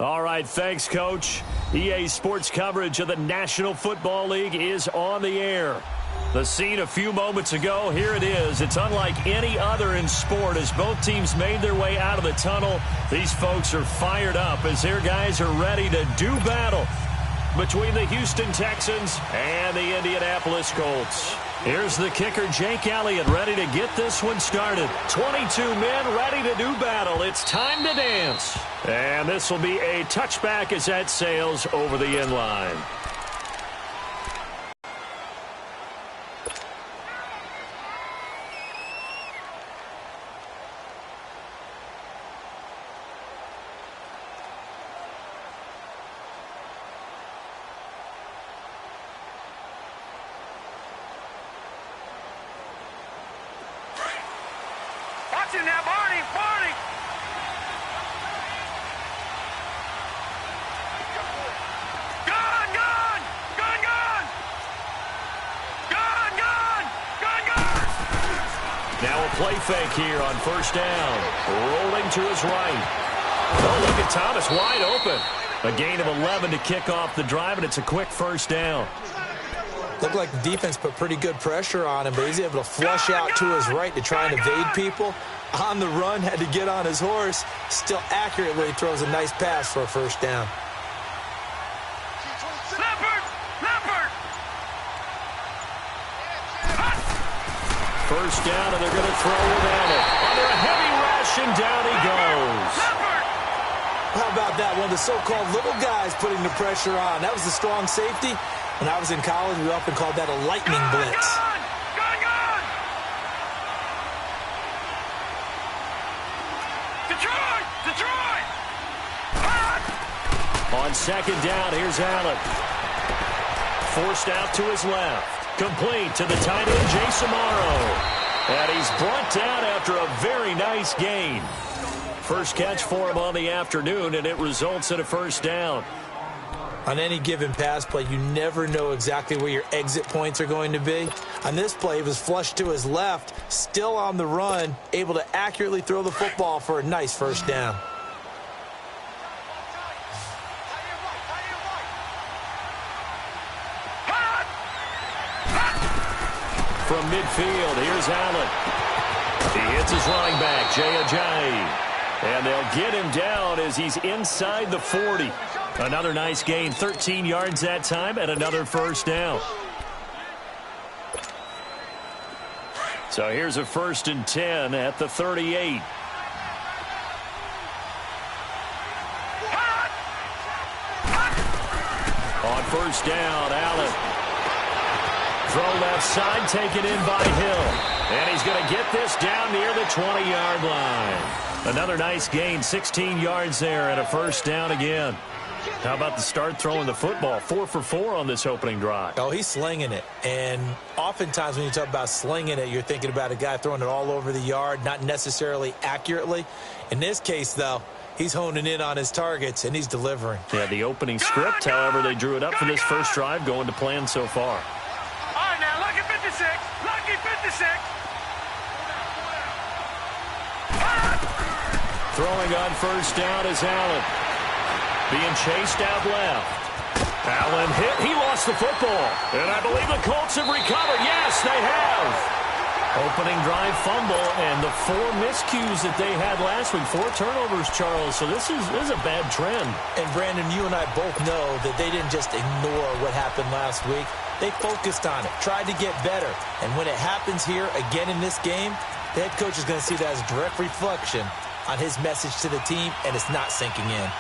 All right, thanks, Coach. EA Sports coverage of the National Football League is on the air. The scene a few moments ago, here it is. It's unlike any other in sport as both teams made their way out of the tunnel. These folks are fired up as their guys are ready to do battle between the Houston Texans and the Indianapolis Colts. Here's the kicker, Jake Elliott, ready to get this one started. 22 men ready to do battle. It's time to dance. And this will be a touchback as that sails over the end line. Now, Barney! Now a play fake here on first down. Rolling to his right. Oh, look at Thomas wide open. A gain of 11 to kick off the drive, and it's a quick first down. Looked like the defense put pretty good pressure on him, but he's able to flush out to his right to try and evade people. On the run, had to get on his horse. Still accurately throws a nice pass for a first down. First down, and they're going to throw without it. Under a heavy rush, and down he goes. How about that? One of the so-called little guys putting the pressure on. That was a strong safety. When I was in college, we often called that a lightning blitz. Detroit! On second down, here's Allen. Forced out to his left. Complete to the tight end, Jason Morrow. And he's brought down after a very nice gain. First catch for him on the afternoon, and it results in a first down. On any given pass play, you never know exactly where your exit points are going to be. On this play, he was flushed to his left, still on the run, able to accurately throw the football for a nice first down. From midfield, here's Allen. He hits his running back, Jay Ajayi. And they'll get him down as he's inside the 40. Another nice gain, 13 yards that time, and another first down. So here's a 1st and 10 at the 38. On first down, Allen. Throw left side, taken in by Hill. And he's going to get this down near the 20-yard line. Another nice gain, 16 yards there, and a first down again. How about the start throwing the football? 4 for 4 on this opening drive. Oh, he's slinging it. And oftentimes when you talk about slinging it, you're thinking about a guy throwing it all over the yard, not necessarily accurately. In this case, though, he's honing in on his targets, and he's delivering. Yeah, the opening script, however, they drew it up for this first drive, going to plan so far. All right, now, lucky 56. Lucky 56. Throwing on first down is Allen. Being chased out left. Allen hit. He lost the football. And I believe the Colts have recovered. Yes, they have. Opening drive fumble and the 4 miscues that they had last week. 4 turnovers, Charles. So this is a bad trend. And, Brandon, you and I both know that they didn't just ignore what happened last week. They focused on it, tried to get better. And when it happens here again in this game, the head coach is going to see that as a direct reflection on his message to the team, and it's not sinking in.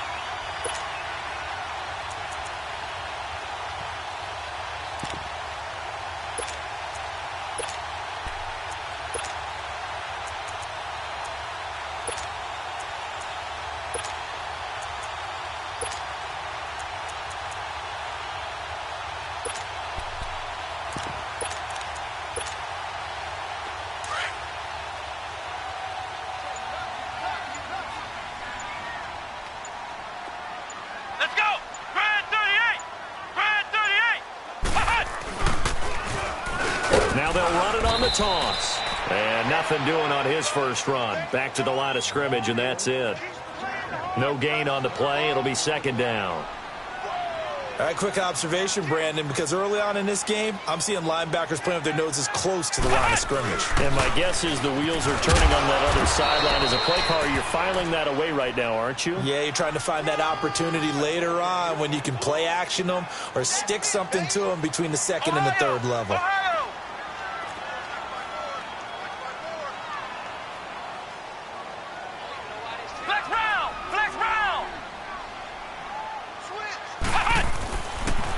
Toss. And nothing doing on his first run. Back to the line of scrimmage, and that's it. No gain on the play. It'll be second down. All right, quick observation, Brandon, because early on in this game, I'm seeing linebackers playing with their noses close to the line of scrimmage. And my guess is the wheels are turning on that other sideline. As a play caller, you're filing that away right now, aren't you? Yeah, you're trying to find that opportunity later on when you can play action them or stick something to them between the second and the third level.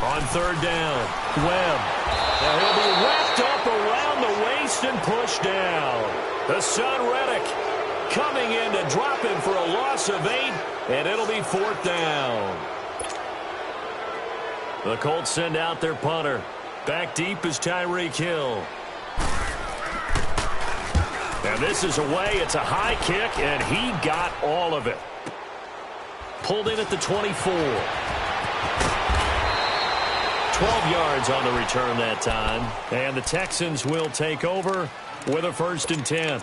On third down, Webb. Now he'll be wrapped up around the waist and pushed down. The son Reddick coming in to drop him for a loss of 8, and it'll be fourth down. The Colts send out their punter. Back deep is Tyreek Hill. And this is away. It's a high kick, and he got all of it. Pulled in at the 24. 12 yards on the return that time. And the Texans will take over with a 1st and 10.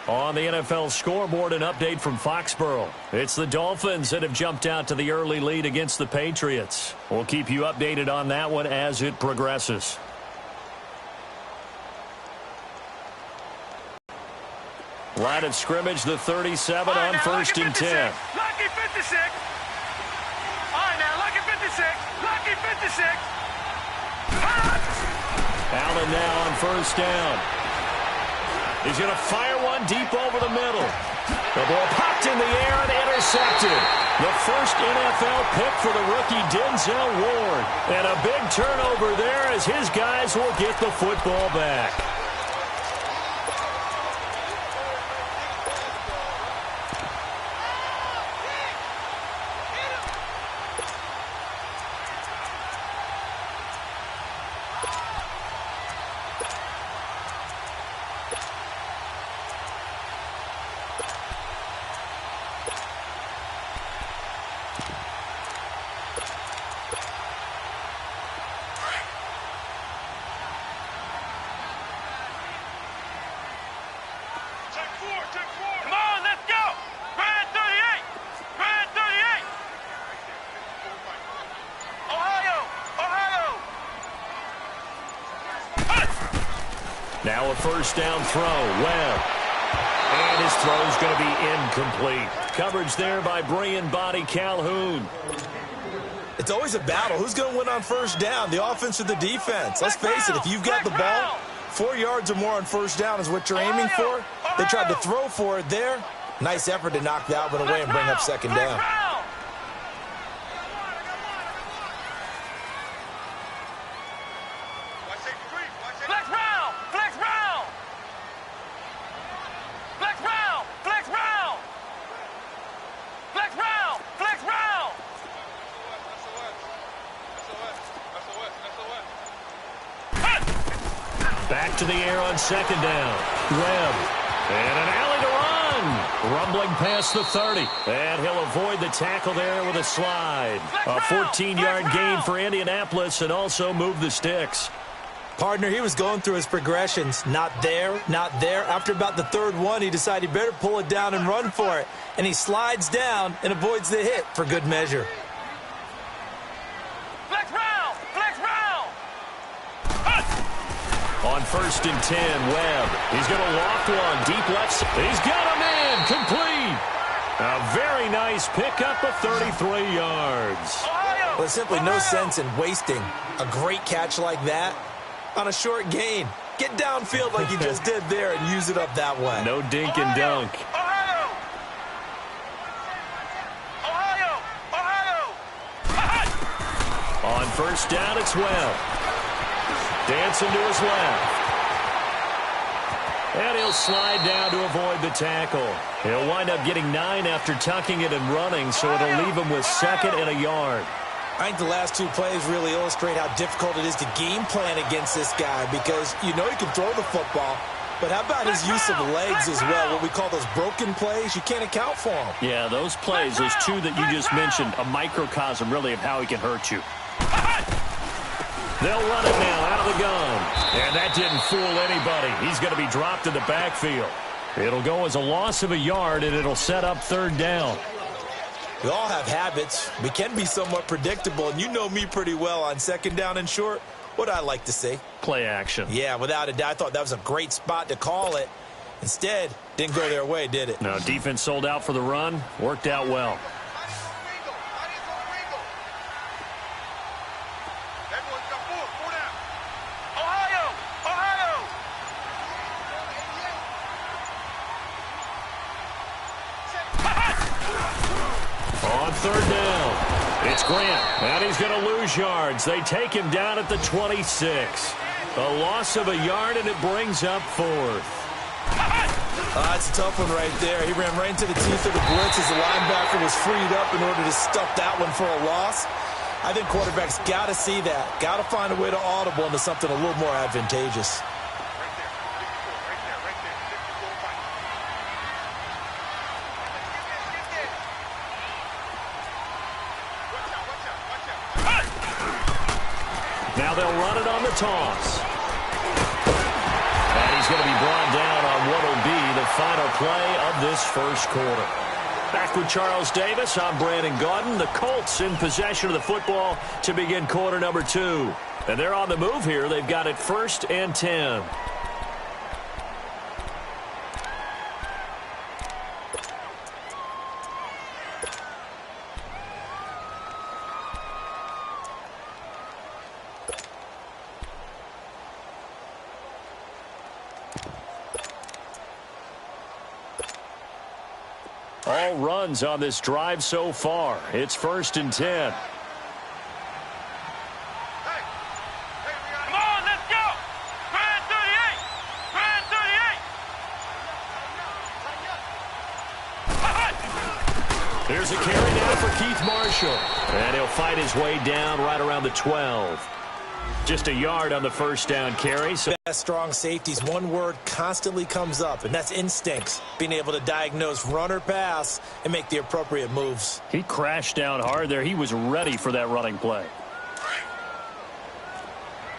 On the NFL scoreboard, an update from Foxborough. It's the Dolphins that have jumped out to the early lead against the Patriots. We'll keep you updated on that one as it progresses. Line of scrimmage, the 37 on 1st and 10. Lucky 56. All right, now, lucky 56. Lucky 56. Allen now on 1st down. He's going to fire one deep over the middle. The ball popped in the air and intercepted. The first NFL pick for the rookie Denzel Ward. And a big turnover there as his guys will get the football back. Come on, let's go. Grand 38. Grand 38. Ohio. Now a 1st down throw. Webb. And his throw's going to be incomplete. Coverage there by Brian Body Calhoun. It's always a battle. Who's going to win on 1st down, the offense or the defense? Let's face it, if you've got the ball, 4 yards or more on 1st down is what you're aiming for. They tried to throw for it there. Nice effort to knock that one away and bring up 2nd down. Back to the air on 2nd down. Webb. And an alley to run. Rumbling past the 30. And he'll avoid the tackle there with a slide. A 14-yard gain for Indianapolis and also move the sticks. Partner, he was going through his progressions. Not there, not there. After about the 3rd one, he decided he better pull it down and run for it. And he slides down and avoids the hit for good measure. On 1st and 10, Webb. He's going to loft one. Deep left. He's got him in. Complete. A very nice pickup of 33 yards. Well, there's simply no sense in wasting a great catch like that on a short gain. Get downfield like you just did there and use it up that way. No dink and dunk. On 1st down, it's Webb. Dancing to his left. And he'll slide down to avoid the tackle. He'll wind up getting 9 after tucking it and running, so it'll leave him with 2nd and a yard. I think the last 2 plays really illustrate how difficult it is to game plan against this guy because you know he can throw the football, but how about his use of legs as well? What we call those broken plays, you can't account for them. Yeah, those plays, those 2 that you just mentioned, a microcosm really of how he can hurt you. They'll run it now out of the gun. And that didn't fool anybody. He's going to be dropped in the backfield. It'll go as a loss of a yard, and it'll set up 3rd down. We all have habits. We can be somewhat predictable, and you know me pretty well on second down and short. What I like to say? Play action. Yeah, without a doubt. I thought that was a great spot to call it. Instead, didn't go their way, did it? No, defense sold out for the run. Worked out well. On third down, it's Grant, and he's going to lose yards. They take him down at the 26. A loss of a yard, and it brings up fourth. That's a tough one right there. He ran right into the teeth of the blitz as the linebacker was freed up in order to stuff that one for a loss. I think quarterbacks got to see that. Got to find a way to audible into something a little more advantageous. Now they'll run it on the toss. And he's going to be brought down on what will be the final play of this first quarter. Back with Charles Davis, I'm Brandon Gaudin. The Colts in possession of the football to begin quarter number 2. And they're on the move here. They've got it 1st and 10. All runs on this drive so far. It's 1st and 10. Come on, let's go! Brand 38! Brand 38! Here's a carry now for Keith Marshall. And he'll fight his way down right around the 12. Just a yard on the first down carry. So Best strong safeties, one word constantly comes up, and that's instincts. Being able to diagnose run or pass and make the appropriate moves. he crashed down hard there. He was ready for that running play.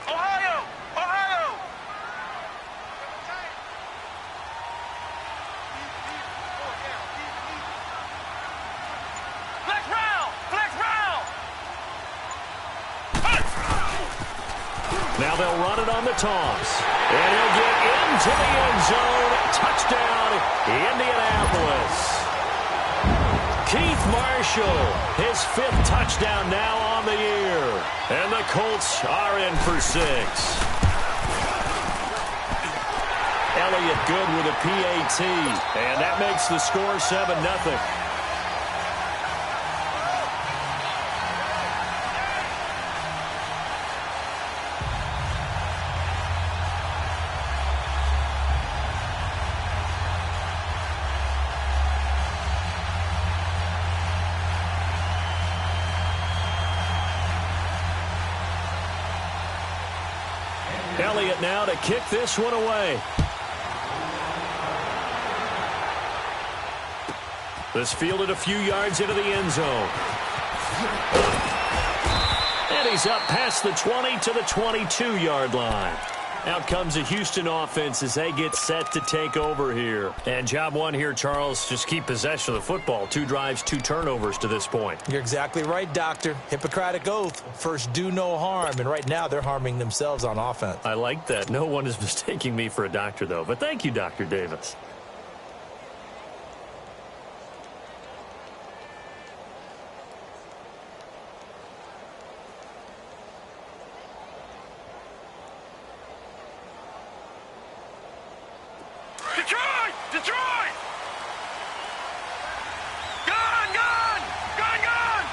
Ohio! Ohio! Flex round! Flex round! Now they'll run it on the toss. And he'll get into the end zone. Touchdown, Indianapolis. Keith Marshall, his 5th touchdown now on the year. And the Colts are in for 6. Elliott good with a PAT. And that makes the score 7-0. Elliott now to kick this one away. This fielded a few yards into the end zone. And he's up past the 20 to the 22-yard line. Out comes the Houston offense as they get set to take over here. And job one here, Charles, just keep possession of the football. 2 drives, 2 turnovers to this point. You're exactly right, Doctor. Hippocratic oath. First, do no harm. And right now, they're harming themselves on offense. I like that. No one is mistaking me for a doctor, though. But thank you, Dr. Davis. Detroit! Detroit! Gun! Gun! Gun! Gun!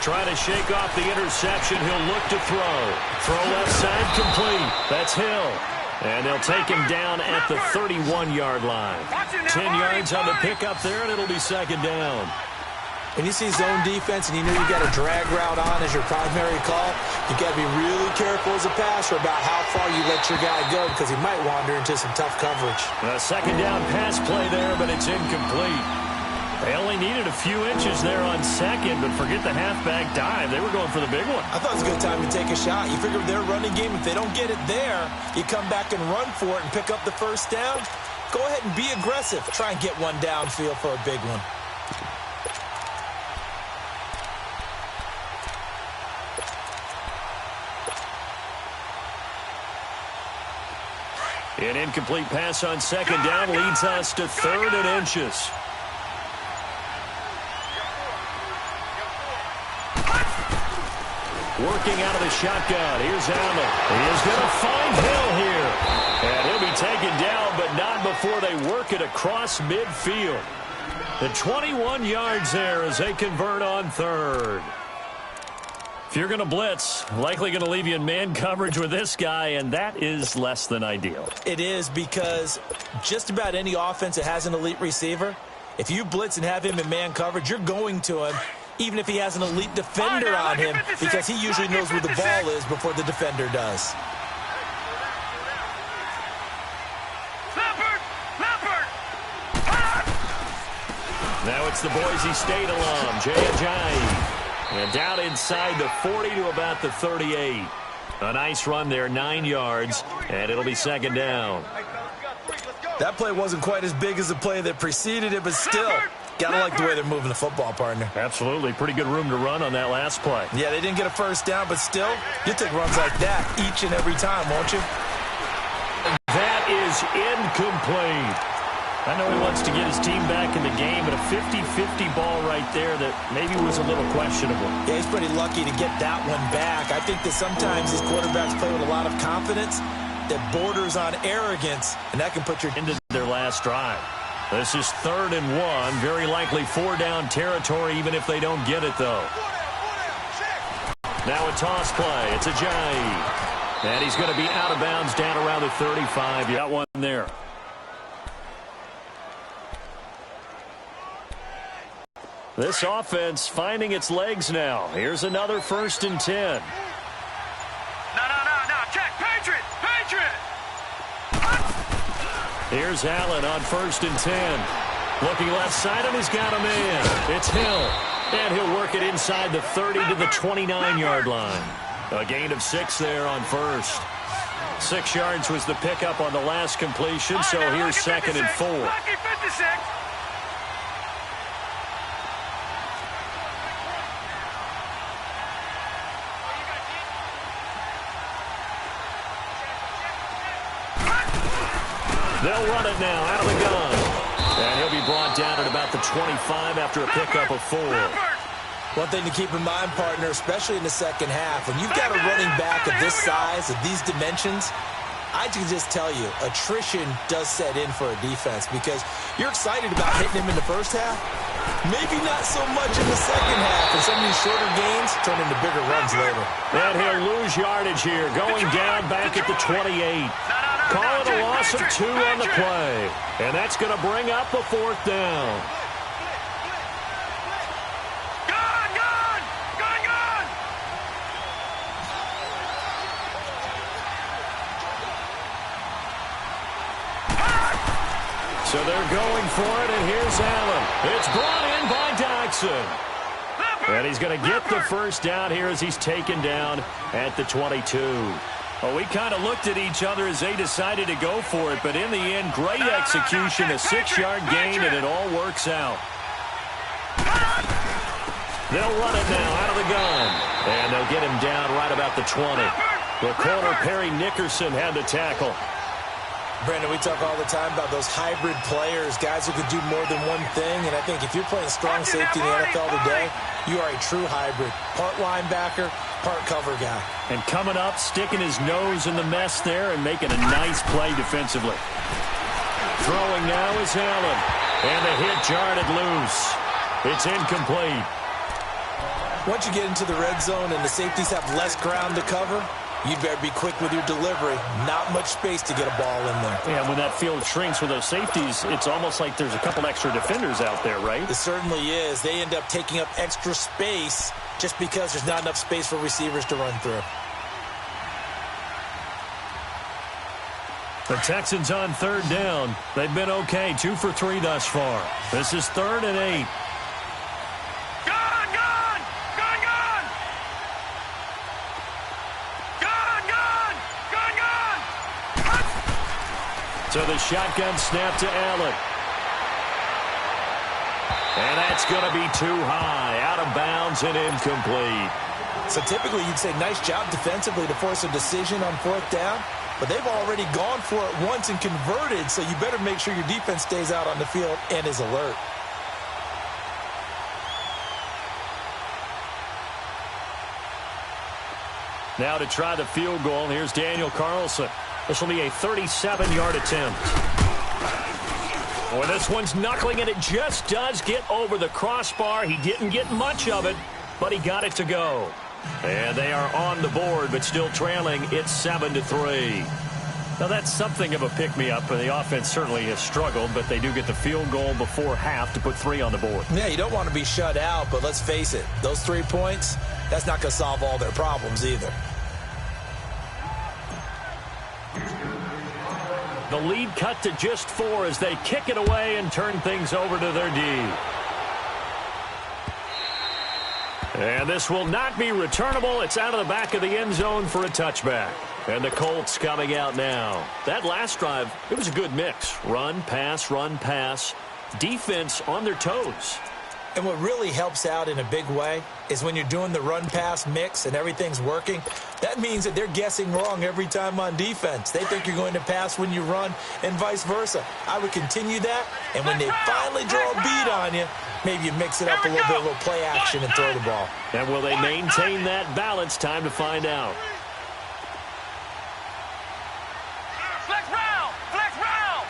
Trying to shake off the interception. He'll look to throw. Throw left side complete. That's Hill. And they'll take him down at the 31-yard line. 10 yards on the pickup there, and it'll be 2nd down. When you see zone defense and you know you got a drag route on as your primary call, you got to be really careful as a passer about how far you let your guy go because he might wander into some tough coverage. A 2nd down pass play there, but it's incomplete. They only needed a few inches there on 2nd, but forget the halfback dive. They were going for the big one. I thought it was a good time to take a shot. You figure their running game, if they don't get it there, you come back and run for it and pick up the 1st down. go ahead and be aggressive. Try and get one downfield for a big one. An incomplete pass on second down leads us to 3rd and inches. Working out of the shotgun. Here's Allen. He is going to find Hill here. And he'll be taken down, but not before they work it across midfield. The 21 yards there as they convert on 3rd. If you're going to blitz, likely going to leave you in man coverage with this guy, and that is less than ideal. It is, because just about any offense that has an elite receiver, if you blitz and have him in man coverage, you're going to him, even if he has an elite defender on him, because he usually knows where the ball is before the defender does. Now it's the Boise State alum, Jay Ajayi. And down inside the 40 to about the 38. A nice run there, 9 yards, and it'll be 2nd down. That play wasn't quite as big as the play that preceded it, but still, gotta like the way they're moving the football, partner. Absolutely. Pretty good room to run on that last play. Yeah, they didn't get a first down, but still, you take runs like that each and every time, won't you? That is incomplete. I know he wants to get his team back in the game, but a 50-50 ball right there that maybe was a little questionable. Yeah, he's pretty lucky to get that one back. I think that sometimes these quarterbacks play with a lot of confidence that borders on arrogance, and that can put your into their last drive. This is 3rd and 1, very likely 4-down territory, even if they don't get it, though. Now a toss play. It's Ajayi. And he's going to be out of bounds down around the 35. You got one there. This offense finding its legs now. Here's another 1st and 10. No. Check. Patriot. Here's Allen on 1st and 10. Looking left side, and he's got a man. It's Hill. And he'll work it inside the 30 to the 29-yard line. A gain of 6 there on 1st. 6 yards was the pickup on the last completion, so here's 2nd and 4. Lucky 56. They'll run it now out of the gun. And he'll be brought down at about the 25 after a pickup of 4. One thing to keep in mind, partner, especially in the second half, when you've got a running back of this size, of these dimensions, I can just tell you, attrition does set in for a defense because you're excited about hitting him in the first half. Maybe not so much in the second half, and some of these shorter gains turn into bigger runs later. And he'll lose yardage here, going down back at the 28. Calling a loss of 2 on the play. And that's going to bring up a 4th down. Gone! So they're going for it, and here's Allen. It's brought in by Dodson. And he's going to get the 1st down here as he's taken down at the 22. Well, we kind of looked at each other as they decided to go for it, but in the end, great execution, a 6-yard gain, and it all works out. They'll run it now out of the gun, and they'll get him down right about the 20. The corner, Perry Nickerson, had the tackle. Brandon, we talk all the time about those hybrid players, guys who could do more than one thing, and I think if you're playing strong safety in the NFL today, you are a true hybrid. Part linebacker, part cover guy. And coming up, sticking his nose in the mess there and making a nice play defensively. Throwing now is Allen. And the hit jarred it loose. It's incomplete. Once you get into the red zone and the safeties have less ground to cover, you better be quick with your delivery. Not much space to get a ball in there. Yeah, when that field shrinks with those safeties, it's almost like there's a couple extra defenders out there, right? It certainly is. They end up taking up extra space just because there's not enough space for receivers to run through. The Texans on 3rd down. They've been okay, 2 for 3 thus far. This is 3rd and 8. So the shotgun snap to Allen. And that's going to be too high, out of bounds and incomplete. So typically you'd say nice job defensively to force a decision on 4th down, but they've already gone for it once and converted, so you better make sure your defense stays out on the field and is alert. Now to try the field goal, here's Daniel Carlson. This will be a 37-yard attempt. Boy, this one's knuckling, and it just does get over the crossbar. He didn't get much of it, but he got it to go. And they are on the board, but still trailing. It's 7-3. Now, that's something of a pick-me-up, and the offense certainly has struggled, but they do get the field goal before half to put 3 on the board. Yeah, you don't want to be shut out, but let's face it, those 3 points, that's not going to solve all their problems either. The lead cut to just 4 as they kick it away and turn things over to their D. And this will not be returnable. It's out of the back of the end zone for a touchback. And the Colts coming out now. That last drive, it was a good mix. Run, pass, defense on their toes. And what really helps out in a big way is when you're doing the run-pass mix and everything's working, that means that they're guessing wrong every time on defense. They think you're going to pass when you run and vice versa. I would continue that, and when they finally draw a beat on you, maybe you mix it up a little bit, a little play action, and throw the ball. And will they maintain that balance? Time to find out. Flex round! Flex round!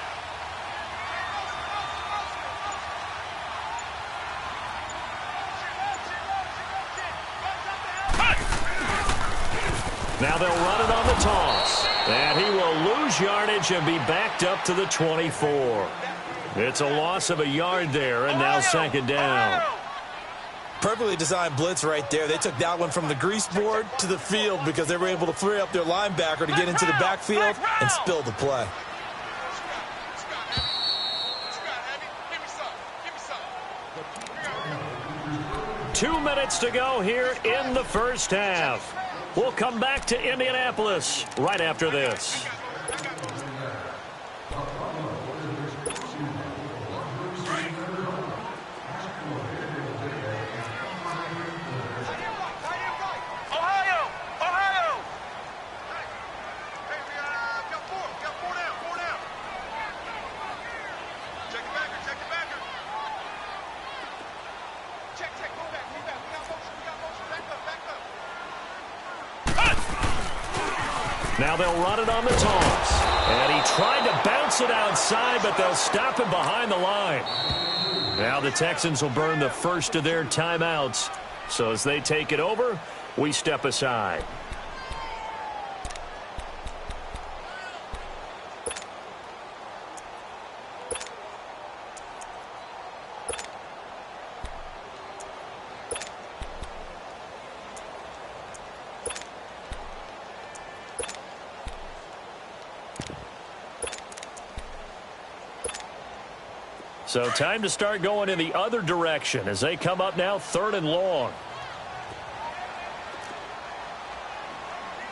Now they'll run it on the toss. And he will lose yardage and be backed up to the 24. It's a loss of a yard there, and now 2nd down. Perfectly designed blitz right there. They took that one from the grease board to the field because they were able to free up their linebacker to get into the backfield and spill the play. Two minutes to go here in the first half. We'll come back to Indianapolis right after this. Now they'll run it on the toss. And he tried to bounce it outside, but they'll stop him behind the line. Now the Texans will burn the first of their timeouts. So as they take it over, we step aside. So time to start going in the other direction as they come up now 3rd and long.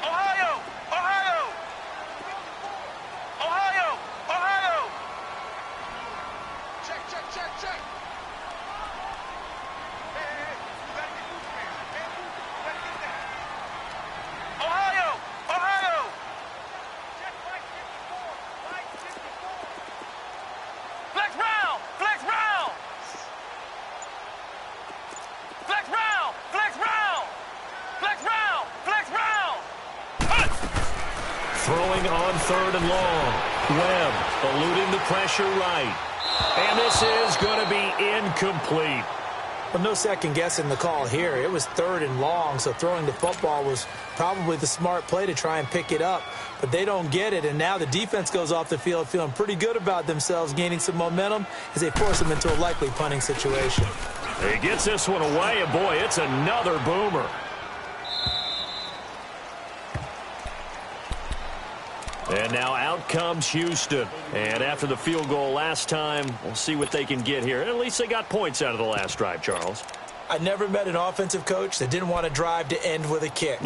Ohio! Ohio! Ohio! Ohio! Check, check, check, check. Hey, you gotta get loose, man. You gotta get that. Ohio! Ohio! Check right 54. Right 54. Flex round! Flex round! Flex round! Flex round! Flex round! Flex round! Throwing on 3rd and long. Webb eluding the pressure right. And this is going to be incomplete. Well, no second guessing the call here. It was 3rd and long, so throwing the football was probably the smart play to try and pick it up. But they don't get it, and now the defense goes off the field feeling pretty good about themselves, gaining some momentum as they force them into a likely punting situation. He gets this one away, and boy, it's another boomer. And now out comes Houston. And after the field goal last time, we'll see what they can get here. At least they got points out of the last drive, Charles. I never met an offensive coach that didn't want to drive to end with a kick.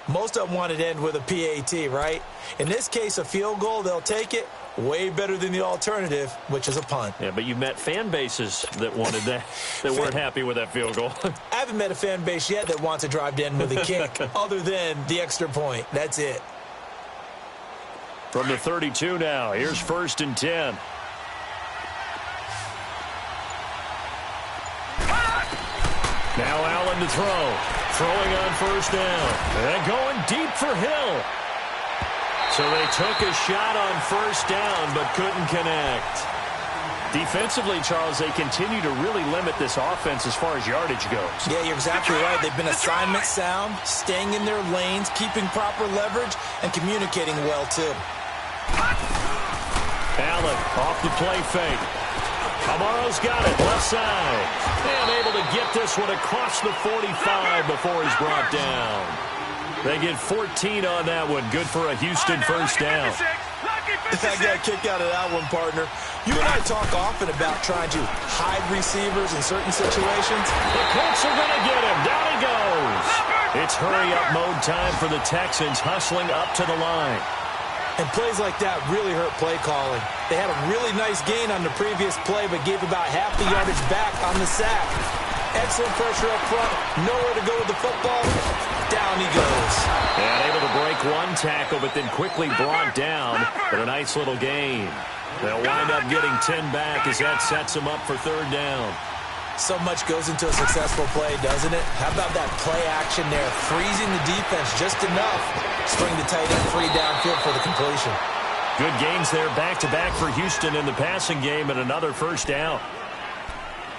Most of them wanted to end with a PAT, right? In this case, a field goal, they'll take it. Way better than the alternative, which is a punt. Yeah, but you met fan bases that wanted that, that weren't happy with that field goal. I haven't met a fan base yet that wants to drive to end with a kick other than the extra point. That's it. From the 32 now, here's 1st and 10. Now Allen to throw. Throwing on 1st down. And going deep for Hill. So they took a shot on 1st down but couldn't connect. Defensively, Charles, they continue to really limit this offense as far as yardage goes. Yeah, you're exactly right. They've been assignment sound, staying in their lanes, keeping proper leverage, and communicating well, too. Allen off the play fake. Amaro's got it, left side. And able to get this one across the 45 before he's brought down. They get 14 on that one. Good for a Houston 1st down. I got kicked out of that one, partner. You and I talk often about trying to hide receivers in certain situations. The Colts are going to get him. Down he goes. It's hurry-up mode time for the Texans, hustling up to the line. And plays like that really hurt play calling. They had a really nice gain on the previous play, but gave about half the yardage back on the sack. Excellent pressure up front. Nowhere to go with the football. Down he goes. And able to break one tackle, but then quickly brought down. But a nice little gain. They'll wind up getting 10 back as that sets them up for 3rd down. So much goes into a successful play, doesn't it? How about that play action there? Freezing the defense just enough. Spring the tight end free downfield for the completion. Good gains there back-to-back for Houston in the passing game and another 1st down.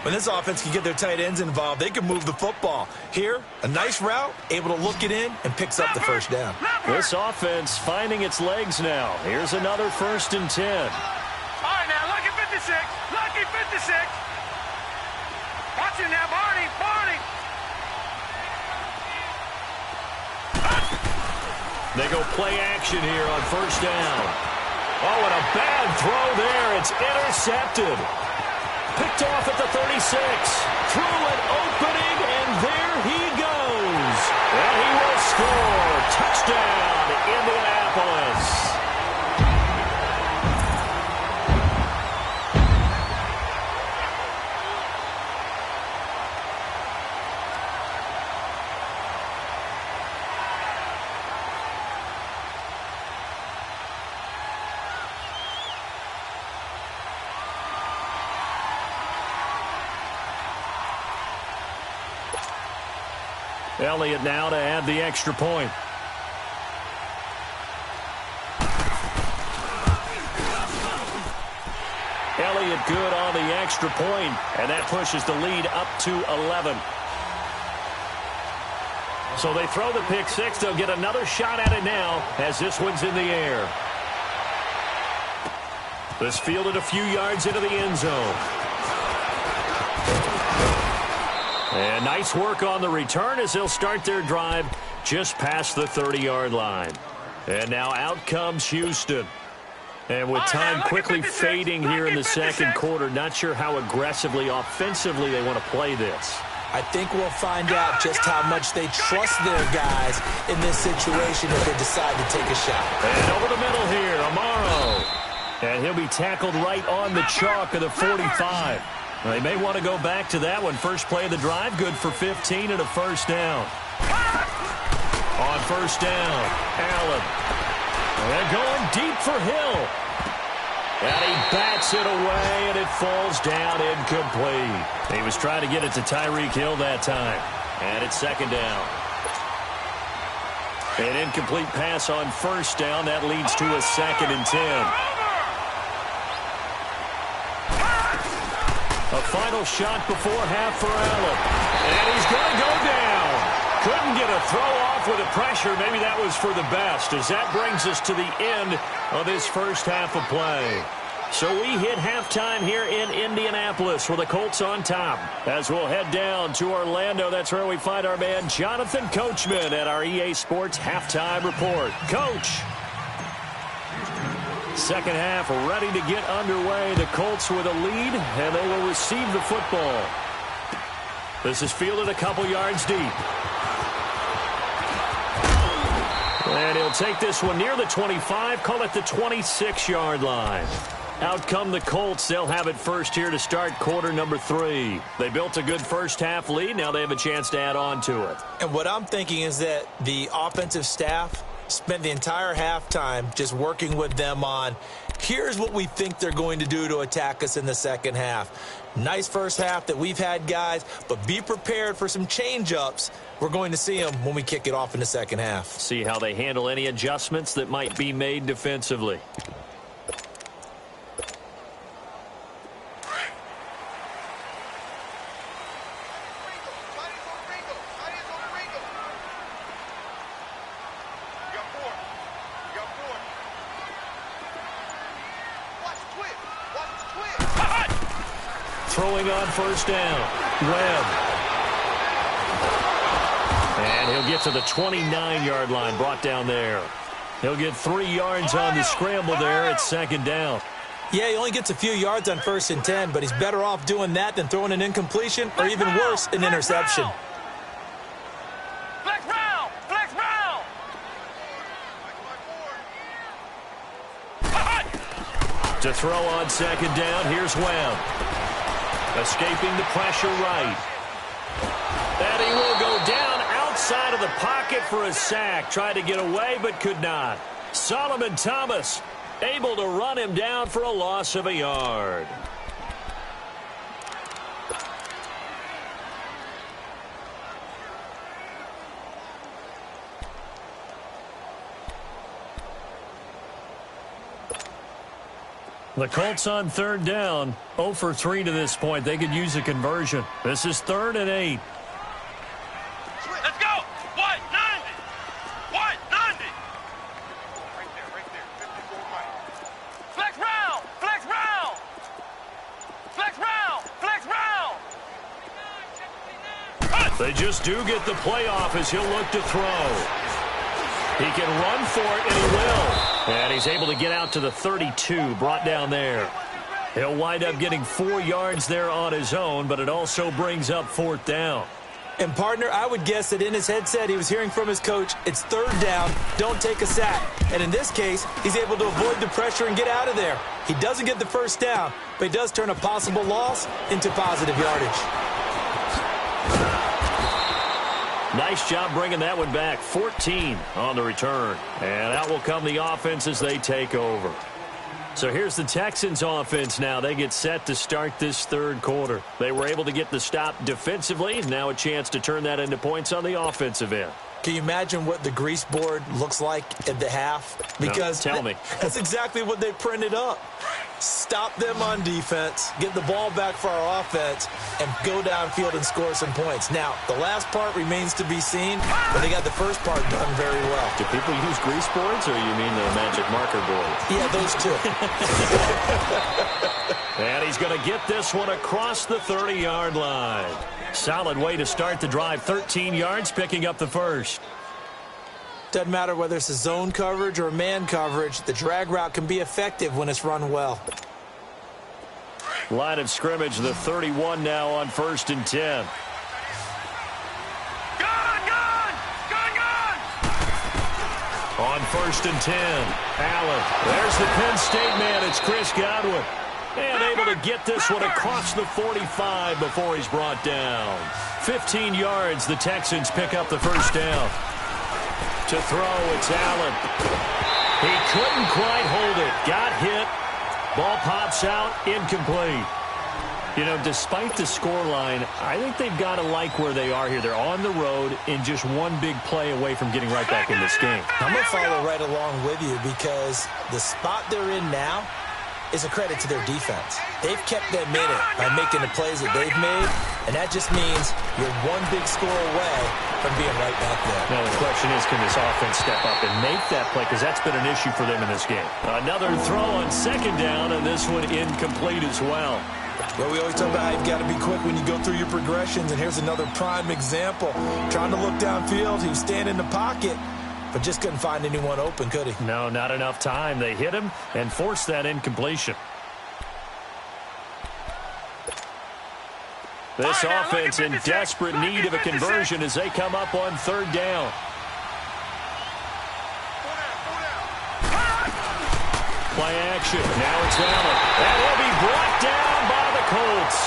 When this offense can get their tight ends involved, they can move the football. Here, a nice route, able to look it in, and picks up the 1st down. This offense finding its legs now. Here's another 1st and 10. All right, now, lucky 56. Lucky 56. Watch it now, Barney. Barney. They go play action here on 1st down. Oh, and a bad throw there. It's intercepted. Picked off at the 36. Through an opening, and there he goes. And he will score. Touchdown, Indianapolis. Elliott now to add the extra point. Elliott good on the extra point, and that pushes the lead up to 11. So they throw the pick six. They'll get another shot at it now as this one's in the air. This fielded a few yards into the end zone. And nice work on the return as they'll start their drive just past the 30-yard line. And now out comes Houston. And with time quickly fading here in the second quarter, not sure how aggressively, offensively they want to play this. I think we'll find out just how much they trust their guys in this situation if they decide to take a shot. And over the middle here, Amaro. And he'll be tackled right on the chalk of the 45. They may want to go back to that one. First play of the drive, good for 15 and a first down. On first down, Allen. And going deep for Hill. And he bats it away, and it falls down incomplete. He was trying to get it to Tyreek Hill that time. And it's second down. An incomplete pass on first down. That leads to a 2nd and 10. A final shot before half for Allen. And he's going to go down. Couldn't get a throw off with the pressure. Maybe that was for the best, as that brings us to the end of this first half of play. So we hit halftime here in Indianapolis with the Colts on top. As we'll head down to Orlando, that's where we find our man Jonathan Coachman at our EA Sports Halftime Report. Coach. Second half ready to get underway. The Colts with a lead, and they will receive the football. This is fielded a couple yards deep. And he'll take this one near the 25, call it the 26-yard line. Out come the Colts. They'll have it first here to start quarter number 3. They built a good first-half lead. Now they have a chance to add on to it. And what I'm thinking is that the offensive staff spent the entire halftime just working with them on, here's what we think they're going to do to attack us in the second half. Nice first half that we've had, guys, but be prepared for some change-ups. We're going to see them when we kick it off in the second half. See how they handle any adjustments that might be made defensively. Throwing on first down. Webb. And he'll get to the 29-yard line, brought down there. He'll get 3 yards on the scramble there at second down. Yeah, he only gets a few yards on 1st and 10, but he's better off doing that than throwing an incompletion or even worse, an interception. Flex round! Flex round! To throw on second down, here's Webb. Escaping the pressure right. And he will go down outside of the pocket for a sack. Tried to get away, but could not. Solomon Thomas able to run him down for a loss of a yard. The Colts on third down, 0 for 3 to this point. They could use a conversion. This is 3rd and 8. Let's go! What? 90! What? 90! Right there. 54 right. Flex round! Flex round! Flex round! Flex round! They just do get the playoff as he'll look to throw. He can run for it, and he will. And he's able to get out to the 32, brought down there. He'll wind up getting 4 yards there on his own, but it also brings up 4th down. And, partner, I would guess that in his headset he was hearing from his coach, it's 3rd down, don't take a sack. And in this case, he's able to avoid the pressure and get out of there. He doesn't get the first down, but he does turn a possible loss into positive yardage. Nice job bringing that one back. 14 on the return. And out will come the offense as they take over. So here's the Texans offense now. They get set to start this third quarter. They were able to get the stop defensively. Now a chance to turn that into points on the offensive end. Can you imagine what the grease board looks like at the half? Because no, tell me. That's exactly what they printed up. Stop them on defense, get the ball back for our offense, and go downfield and score some points. Now, the last part remains to be seen, but they got the first part done very well. Do people use grease boards, or you mean the magic marker board? Yeah, those two. And he's going to get this one across the 30-yard line. Solid way to start the drive. 13 yards, picking up the first. Doesn't matter whether it's a zone coverage or man coverage, the drag route can be effective when it's run well. Line of scrimmage, the 31 now on 1st and 10. Gun! On 1st and 10, Allen. There's the Penn State man. It's Chris Godwin. And able to get this one across the 45 before he's brought down. 15 yards, the Texans pick up the first down. To throw, it's Allen. He couldn't quite hold it. Got hit. Ball pops out, incomplete. You know, despite the scoreline, I think they've got to like where they are here. They're on the road and just one big play away from getting right back in this game. I'm going to follow right along with you because the spot they're in now is a credit to their defense. They've kept them in it by making the plays that they've made, and that just means you're one big score away from being right back there. Now, the question is, can this offense step up and make that play? Because that's been an issue for them in this game. Another throw on second down, and this one incomplete as well. Well, we always talk about how you've got to be quick when you go through your progressions, and here's another prime example. Trying to look downfield, he was standing in the pocket, but just couldn't find anyone open, could he? No, not enough time. They hit him and forced that incompletion. This offense in desperate need of a conversion as they come up on third down. Play action. Now it's Allen. And he'll be brought down by the Colts.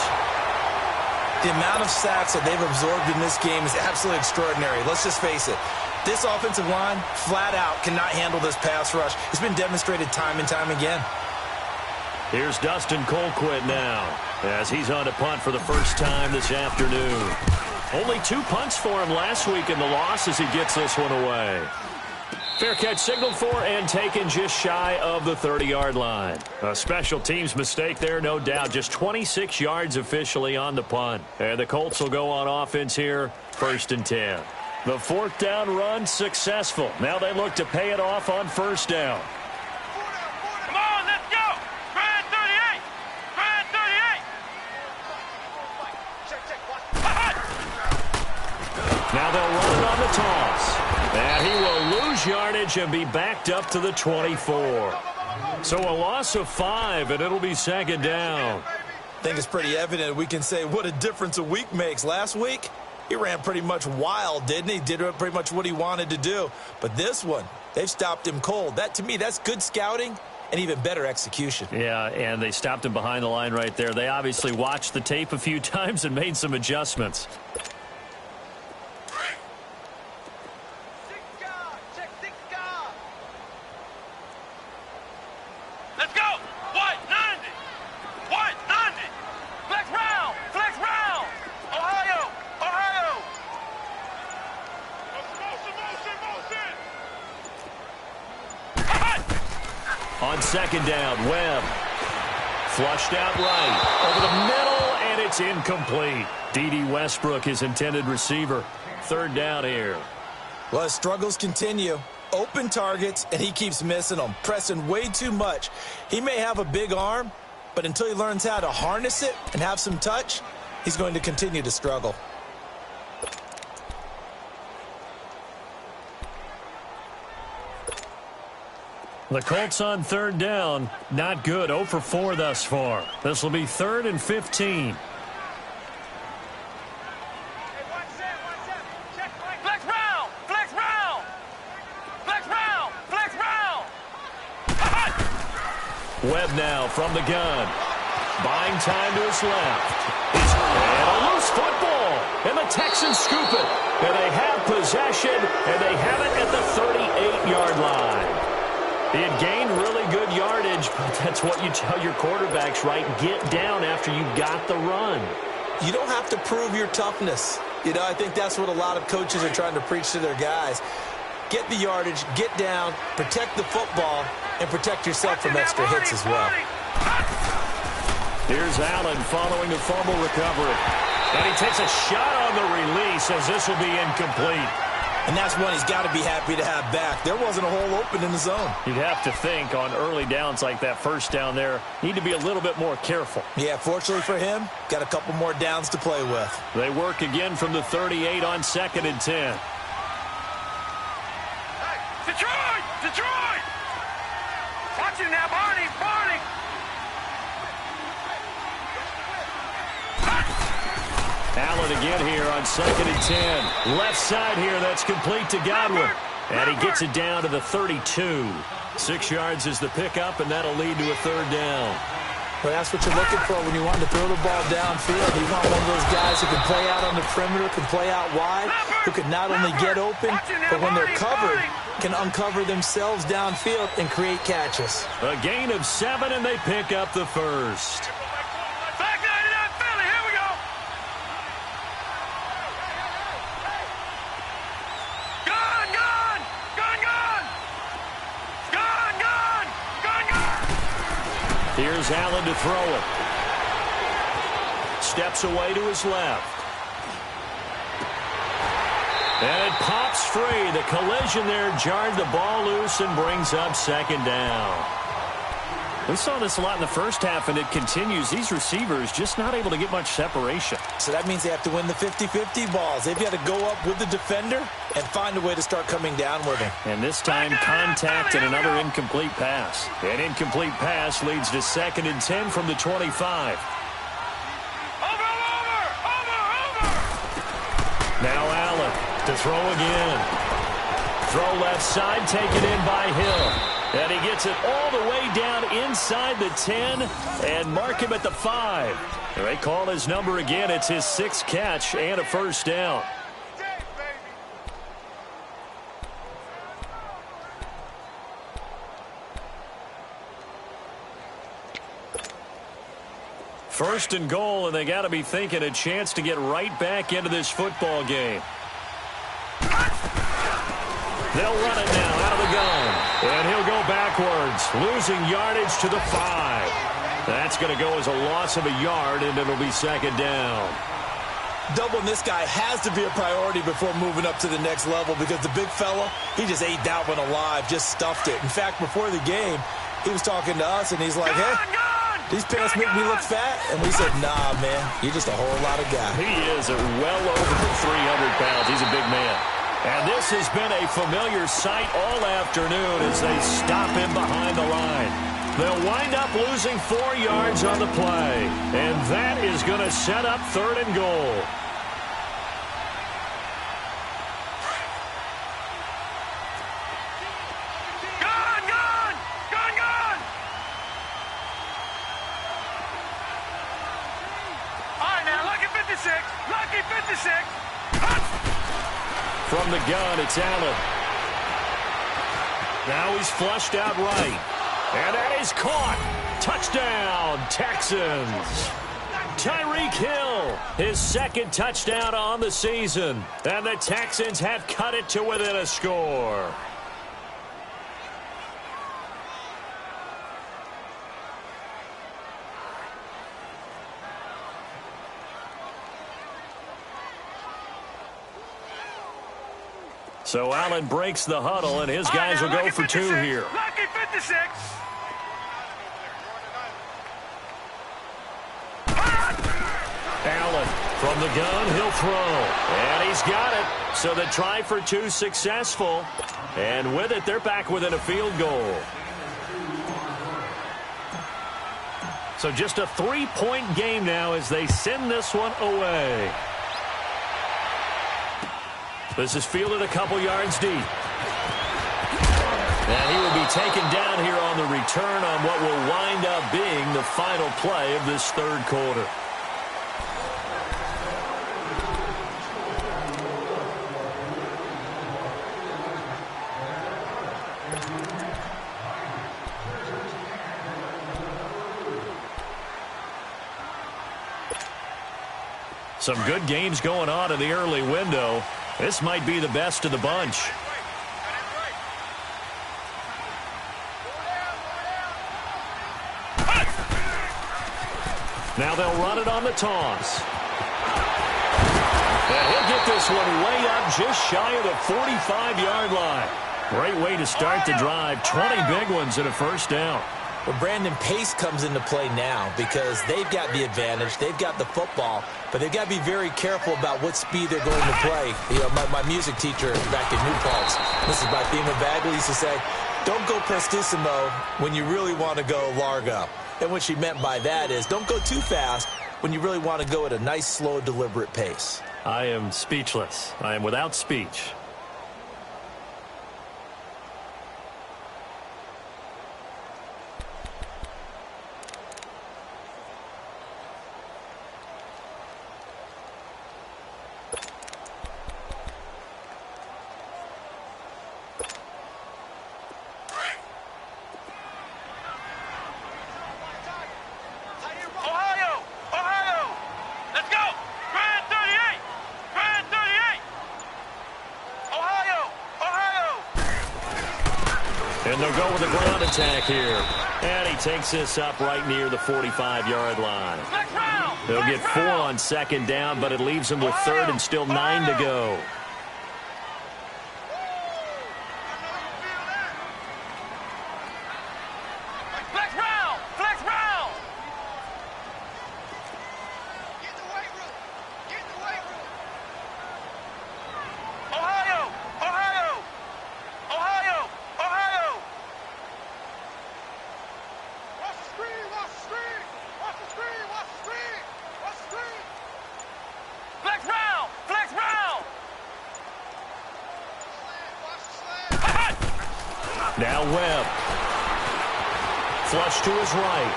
The amount of sacks that they've absorbed in this game is absolutely extraordinary. Let's just face it. This offensive line, flat out, cannot handle this pass rush. It's been demonstrated time and time again. Here's Dustin Colquitt now, as he's on to punt for the first time this afternoon. Only 2 punts for him last week in the loss as he gets this one away. Fair catch signaled for and taken just shy of the 30-yard line. A special teams mistake there, no doubt. Just 26 yards officially on the punt. And the Colts will go on offense here, 1st and 10. The 4th down run successful. Now they look to pay it off on 1st down. Come on, let's go. Grand 38. Grand 38. Now they'll run it on the toss. And he will lose yardage and be backed up to the 24. So a loss of 5, and it'll be 2nd down. I think it's pretty evident we can say what a difference a week makes. Last week, he ran pretty much wild, didn't he? Did pretty much what he wanted to do. But this one, they've stopped him cold. That, to me, that's good scouting and even better execution. Yeah, and they stopped him behind the line right there. They obviously watched the tape a few times and made some adjustments. Let's go. White 90. White 90. Flex round. Flex round. Ohio. Ohio. On 2nd down, Webb. Flushed out right. Over the middle, and it's incomplete. D.D. Westbrook, his intended receiver. 3rd down here. Well, his struggles continue. Open targets, and he keeps missing them, pressing way too much. He may have a big arm, but until he learns how to harness it and have some touch, he's going to continue to struggle. The Colts on 3rd down. Not good. 0 for 4 thus far. This will be 3rd and 15. Flex round. Flex round. Flex round. Flex round. Webb now from the gun. Buying time to his left. And a loose football. And the Texans scoop it. And they have possession. And they have it at the 38-yard line. He had gained really good yardage, but that's what you tell your quarterbacks, right? Get down after you got the run. You don't have to prove your toughness. You know, I think that's what a lot of coaches are trying to preach to their guys. Get the yardage, get down, protect the football, and protect yourself from extra hits as well. Here's Allen following the fumble recovery. And he takes a shot on the release as this will be incomplete. And that's one he's got to be happy to have back. There wasn't a hole open in the zone. You'd have to think on early downs like that 1st down there, need to be a little bit more careful. Yeah, fortunately for him, got a couple more downs to play with. They work again from the 38 on 2nd and 10. Hey, Detroit! Detroit! Watch him now, Barney! Barney! Allen again here on 2nd and 10. Left side here, that's complete to Godwin. And he gets it down to the 32. 6 yards is the pickup, and that'll lead to a 3rd down. But that's what you're looking for when you want to throw the ball downfield. You want one of those guys who can play out on the perimeter, can play out wide, who can not only get open, but when they're covered, can uncover themselves downfield and create catches. A gain of 7, and they pick up the 1st. Gsnzphilly, here we go. Gun, gun! Gun, gun! Gun, gun! Gun, gun! Here's Allen to throw it. Steps away to his left. And it pops free. The collision there jarred the ball loose and brings up 2nd down. We saw this a lot in the first half, and it continues. These receivers just not able to get much separation. So that means they have to win the 50-50 balls. They've got to go up with the defender and find a way to start coming down with him. And this time, contact and another incomplete pass. An incomplete pass leads to 2nd and 10 from the 25. Over! Now Allen to throw again. Throw left side, taken in by Hill. And he gets it all the way down inside the 10 and mark him at the 5. They call his number again. It's his 6th catch and a first down. First and goal, and they got to be thinking a chance to get right back into this football game. They'll run it now out of the gun. And he'll go backwards, losing yardage to the 5. That's going to go as a loss of a yard, and it'll be second down. Doubling this guy has to be a priority before moving up to the next level because the big fella, he just ate that one alive, just stuffed it. In fact, before the game, he was talking to us, and he's like, hey, these pants make me look fat? And we said, nah, man, you're just a whole lot of guy. He is well over 300 pounds. He's a big man. And this has been a familiar sight all afternoon as they stop him behind the line. They'll wind up losing 4 yards on the play. And that is going to set up third and goal. Lucky 56. From the gun, it's Allen. Now he's flushed out right. And that is caught. Touchdown, Texans. Tyreek Hill, his 2nd touchdown on the season. And the Texans have cut it to within a score. So Allen breaks the huddle, and his guys will go for 2 here. Lucky 56. Allen from the gun, he'll throw. And he's got it. So the try for 2 successful. And with it, they're back within a field goal. So just a 3-point game now as they send this one away. This is fielded a couple yards deep. And he will be taken down here on the return on what will wind up being the final play of this 3rd quarter. Some good games going on in the early window. This might be the best of the bunch. Now they'll run it on the toss. And he'll get this one way up just shy of the 45-yard line. Great way to start the drive. 20 big ones and a first down. Well, Brandon, pace comes into play now because they've got the advantage. They've got the football, but they've got to be very careful about what speed they're going to play. You know, my music teacher back in New Paltz, this is my theme of Bagley, used to say, don't go prestissimo when you really want to go largo. And what she meant by that is don't go too fast when you really want to go at a nice, slow, deliberate pace. I am speechless. I am without speech. And they'll go with a ground attack here. And he takes this up right near the 45-yard line. They'll get 4 on 2nd down, but it leaves them with 3rd and still 9 to go. Now Webb. Flush to his right.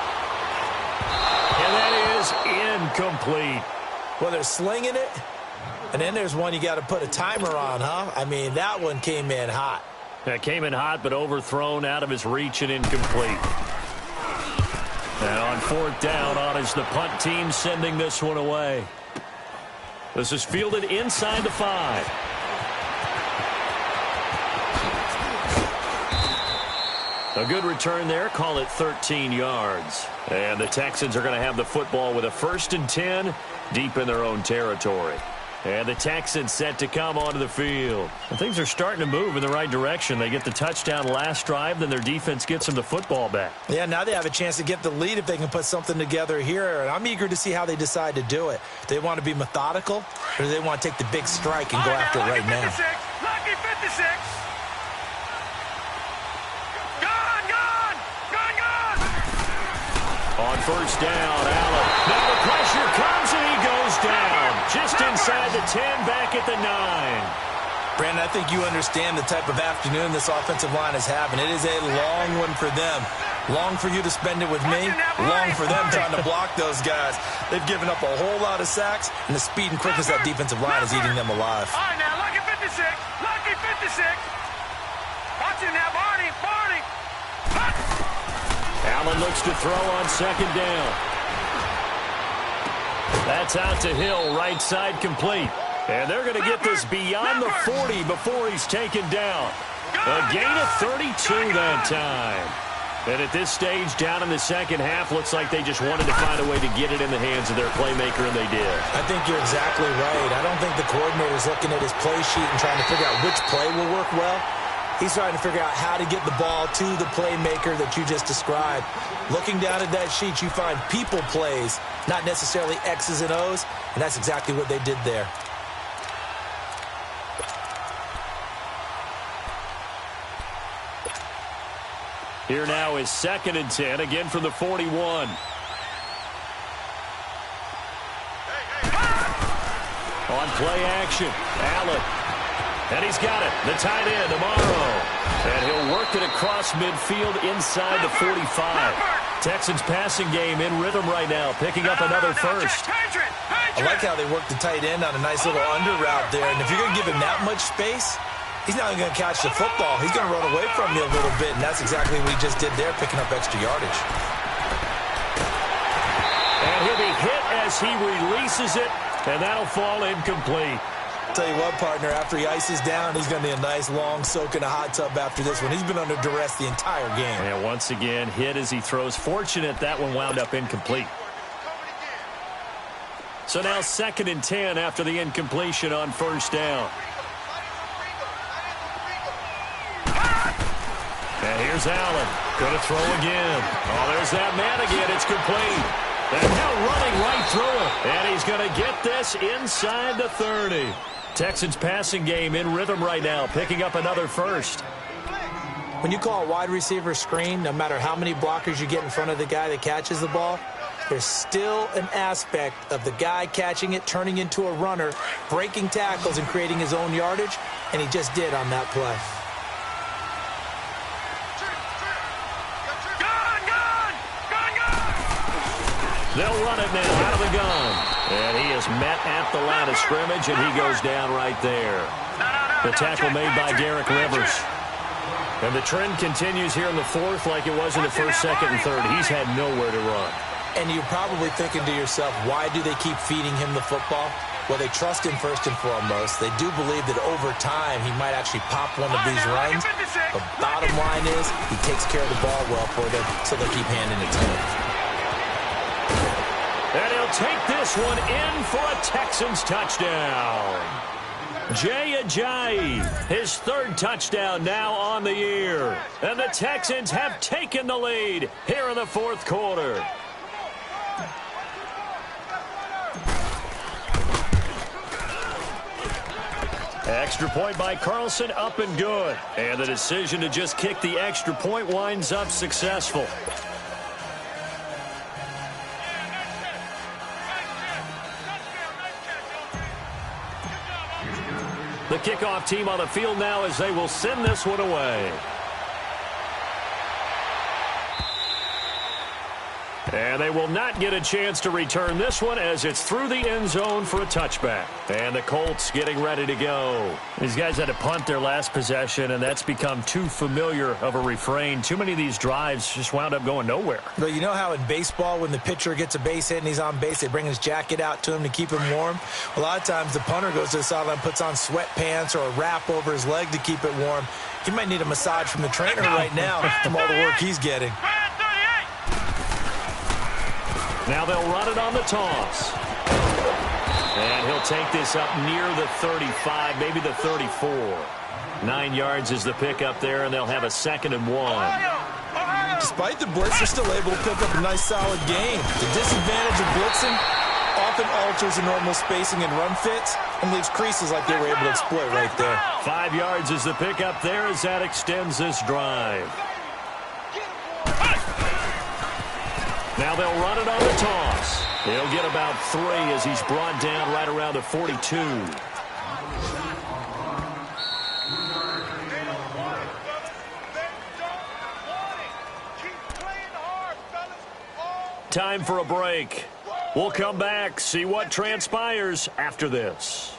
And that is incomplete. Well, they're slinging it. And then there's one you got to put a timer on, huh? I mean, that one came in hot. That came in hot, but overthrown out of his reach and incomplete. And on fourth down, on is the punt team sending this one away. This is fielded inside the 5. A good return there. Call it 13 yards. And the Texans are going to have the football with a 1st and 10 deep in their own territory. And the Texans set to come onto the field. And things are starting to move in the right direction. They get the touchdown last drive, then their defense gets them the football back. Yeah, now they have a chance to get the lead if they can put something together here. And I'm eager to see how they decide to do it. Do they want to be methodical, or do they want to take the big strike and go after it right now? Lucky 56. On first down, Allen. Now the pressure comes and he goes down. Just inside the 10, back at the 9. Brandon, I think you understand the type of afternoon this offensive line is having. It is a long one for them. Long for you to spend it with me. Long for them trying to block those guys. They've given up a whole lot of sacks, and the speed and quickness of that defensive line is eating them alive. All right, now, lucky 56. Lucky 56. Watch it now, Barney. Barney. Allen looks to throw on second down. That's out to Hill, right side complete. And they're going to get this beyond the 40 before he's taken down. A gain of 32 that time. And at this stage, down in the second half, looks like they just wanted to find a way to get it in the hands of their playmaker, and they did. I think you're exactly right. I don't think the coordinator's looking at his play sheet and trying to figure out which play will work well. He's trying to figure out how to get the ball to the playmaker that you just described. Looking down at that sheet, you find people plays, not necessarily X's and O's, and that's exactly what they did there. Here now is 2nd and 10, again from the 41. On play action, Allen. And he's got it. The tight end, Amaro. And he'll work it across midfield inside the 45. Texans passing game in rhythm right now, picking up another first. I like how they work the tight end on a nice little under route there. And if you're going to give him that much space, he's not going to catch the football. He's going to run away from you a little bit, and that's exactly what he just did there, picking up extra yardage. And he'll be hit as he releases it, and that'll fall incomplete. Tell you what, partner, after he ices down, he's going to be a nice long soak in a hot tub after this one. He's been under duress the entire game. And once again, hit as he throws. Fortunate that one wound up incomplete. So now 2nd and 10 after the incompletion on first down. And here's Allen. Going to throw again. Oh, there's that man again. It's complete. And now running right through it. And he's going to get this inside the 30. Texans passing game in rhythm right now, picking up another first. When you call a wide receiver screen, no matter how many blockers you get in front of the guy that catches the ball, there's still an aspect of the guy catching it, turning into a runner, breaking tackles and creating his own yardage, and he just did on that play. They'll run it now out of the gun. And he is met at the line of scrimmage, and he goes down right there. The tackle made by Derek Rivers. And the trend continues here in the 4th like it was in the 1st, 2nd, and 3rd. He's had nowhere to run. And you're probably thinking to yourself, why do they keep feeding him the football? Well, they trust him first and foremost. They do believe that over time he might actually pop one of these runs. But bottom line is he takes care of the ball well for them, so they'll keep handing it to him. And he'll take this one in for a Texans touchdown. Jay Ajayi, his 3rd touchdown now on the year. And the Texans have taken the lead here in the 4th quarter. Extra point by Carlson, up and good. And the decision to just kick the extra point winds up successful. The kickoff team on the field now as they will send this one away. And they will not get a chance to return this one as it's through the end zone for a touchback. And the Colts getting ready to go. These guys had to punt their last possession, and that's become too familiar of a refrain. Too many of these drives just wound up going nowhere. But you know how in baseball when the pitcher gets a base hit and he's on base, they bring his jacket out to him to keep him warm? A lot of times the punter goes to the sideline, puts on sweatpants or a wrap over his leg to keep it warm. He might need a massage from the trainer right now from all the work he's getting. Now they'll run it on the toss. And he'll take this up near the 35, maybe the 34. 9 yards is the pickup there, and they'll have a 2nd and 1. Despite the blitz, they're still able to pick up a nice, solid gain. The disadvantage of blitzing often alters the normal spacing and run fits and leaves creases like they were able to exploit right there. 5 yards is the pickup there as that extends this drive. Now they'll run it on the toss. He'll get about 3 as he's brought down right around the 42. Time for a break. We'll come back, see what transpires after this.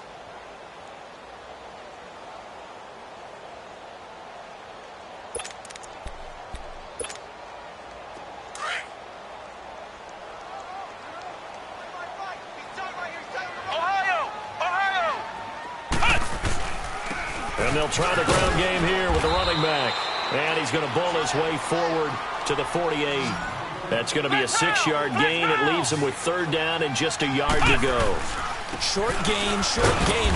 And they'll try the ground game here with the running back. And he's going to bull his way forward to the 48. That's going to be a 6-yard gain. It leaves him with 3rd down and just a yard to go. Short gain,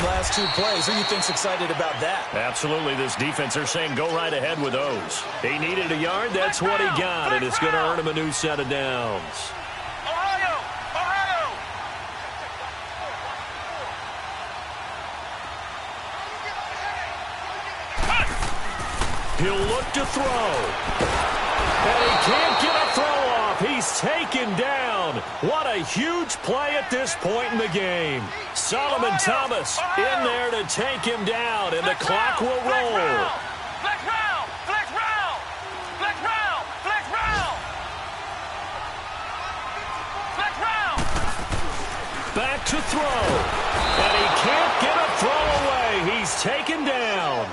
last 2 plays. Who do you think's excited about that? Absolutely. This defense, they're saying go right ahead with those. He needed a yard. That's what he got, and it's going to earn him a new set of downs. He'll look to throw. And he can't get a throw off. He's taken down. What a huge play at this point in the game. Solomon Thomas in there to take him down, and the clock will roll. Flex round! Flex round! Flex round! Flex round! Flex round! Back to throw. And he can't get a throw away. He's taken down.